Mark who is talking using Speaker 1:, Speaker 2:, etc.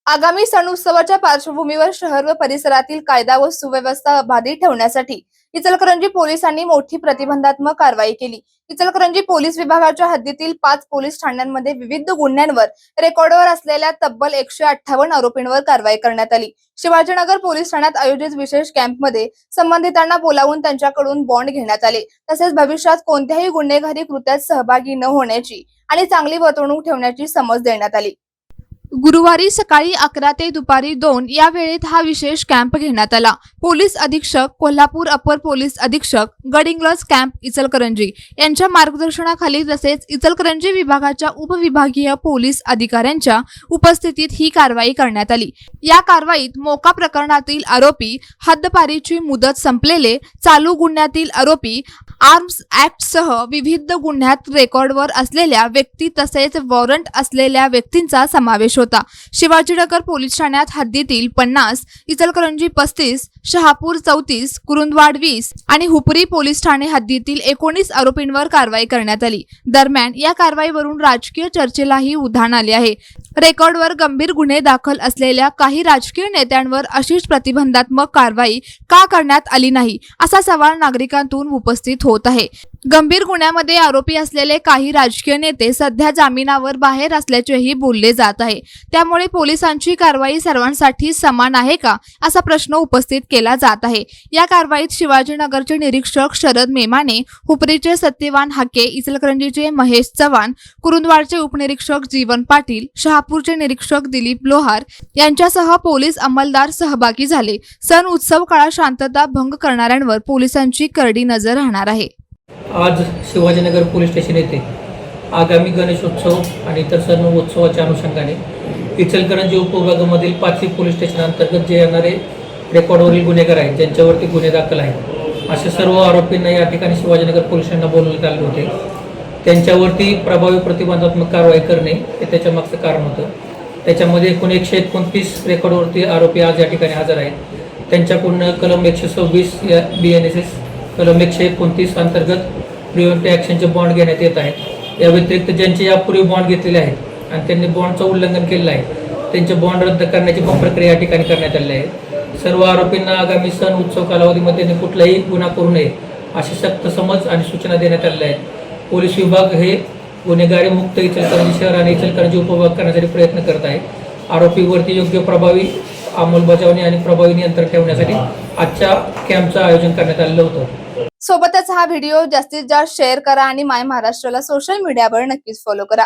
Speaker 1: आगामी सण उत्सवाच्या पार्श्वभूमीवर शहर व परिसरातील कायदा व सुव्यवस्था अबाधित ठेवण्यासाठी इचलकरंजी पोलिसांनी मोठी प्रतिबंधात्मक कारवाई केली। इचलकरंजी पोलीस विभागाच्या हद्दीतील 5 पोलीस ठाण्यांमध्ये विविध गुन्ह्यांवर रेकॉर्डवर असलेल्या तब्बल 158 आरोपींवर कारवाई करण्यात आली। शिवाजीनगर पोलीस ठाण्यात आयोजित विशेष कॅम्पमध्ये संबंधितांना बोलावून त्यांच्याकडून बॉन्ड घेण्यात आले। तसेच भविष्यात कोणत्याही गुन्हेगारी कृत्यात सहभागी न होण्याची आणि चांगली वर्तणूक ठेवण्याची समज देण्यात आली। गुरुवारी सकाळी 11 ते दुपारी 2 या वेळेत हा विशेष कॅम्प घेण्यात आला। पोलीस अधीक्षक कोल्हापूर, अपर पोलीस अधीक्षक गडहिंग्लज कॅम्प इचलकरंजी यांच्या मार्गदर्शनाखाली तसेच इचलकरंजी विभागाच्या उपविभागीय पोलीस अधिकाऱ्यांच्या उपस्थितीत ही कारवाई करण्यात आली। या कारवाईत मोका प्रकरणातील आरोपी, हद्दपारीची मुदत संपलेले, चालू गुन्ह्यातील आरोपी, आर्म्स ऍक्ट सह विविध गुन्ह्यात रेकॉर्डवर असलेल्या व्यक्ती तसेच वॉरंट असलेल्या व्यक्तींचा समावेश होता। शिवाजीनगर पोलीस ठाण्यात हद्दीतील 50, इचलकरंजी 35, शहापूर 34, कुरुंदवाड 20 आणि हुपरी पोलीस ठाणे हद्दीतील 19 आरोपींवर कारवाई करण्यात आली। दरम्यान या कारवाईवरून राजकीय चर्चेलाही उधाण आले आहे। रेकॉर्डवर गंभीर गुन्हे दाखल असलेल्या काही राजकीय नेत्यांवर अशीच प्रतिबंधात्मक कारवाई का करण्यात आली नाही, असा सवाल नागरिकांतून उपस्थित होत आहे। गंभीर गुन्ह्यामध्ये आरोपी असलेले काही राजकीय नेते सध्या जामिनावर बाहेर असल्याचेही बोलले जात आहे। त्यामुळे पोलिसांची कारवाई सर्वांसाठी समान आहे का, असा प्रश्न उपस्थित केला जात आहे। या कारवाईत शिवाजीनगरचे निरीक्षक शरद मेमाने, हुपरीचे सत्यवान हाके, इचलकरंजीचे महेश चव्हाण, कुरुंदवाडचे उपनिरीक्षक जीवन पाटील, शहापूरचे निरीक्षक दिलीप लोहार यांच्यासह पोलीस अंमलदार सहभागी झाले। सण उत्सव काळात शांतता भंग करणाऱ्यांवर पोलिसांची करडी नजर राहणार आहे।
Speaker 2: आज शिवाजीनगर पोलीस स्टेशन येथे आगामी गणेशोत्सव आणि इतर सण उत्सवाच्या अनुषंगाने इचलकरंजी उपविभागामधील 5 पोलीस स्टेशन अंतर्गत जे येणारे रेकॉर्डवरील गुन्हेगार आहेत, ज्यांच्यावरती गुन्हे दाखल आहेत, अशा सर्व आरोपींना या ठिकाणी शिवाजीनगर पोलिसांना बोलवण्यात आले होते। त्यांच्यावरती प्रभावी प्रतिबंधात्मक कारवाई करणे हे त्याच्या मागचं कारण होतं। त्याच्यामध्ये एकूण 129 रेकॉर्डवरती आरोपी आज या ठिकाणी हजर आहेत। त्यांच्याकडून कलम 126 या BNSS कलम 129 अंतर्गत प्रिव्हेंटिव्ह ॲक्शनचे बॉन्ड घेण्यात येत आहेत। या व्यतिरिक्त ज्यांचे यापूर्वी बॉन्ड घेतलेले आहेत आणि त्यांनी बॉन्डचं उल्लंघन केलेलं आहे, त्यांचे बॉन्ड रद्द करण्याची पण प्रक्रिया या ठिकाणी करण्यात आली आहे। सर्व आरोपींना आगामी सण उत्सव कालावधीमध्ये त्यांनी कुठलाही गुन्हा करू नये अशी सक्त समज आणि सूचना देण्यात आलेल्या आहेत। पोलीस विभाग हे गुन्हेगारी मुक्त इचलकरंजी शहर आणि इचलकरंजी उपविभाग करण्यासाठी प्रयत्न करत आहे। आरोपीवरती योग्य प्रभावी अंमलबजावणी आणि प्रभावी नियंत्रण ठेवण्यासाठी आजच्या कॅम्पचं आयोजन करण्यात आलेलं होतं।
Speaker 1: सोबतच हा व्हिडिओ जास्तीत जास्त शेअर करा आणि माय महाराष्ट्राला सोशल मीडियावर नक्कीच फॉलो करा।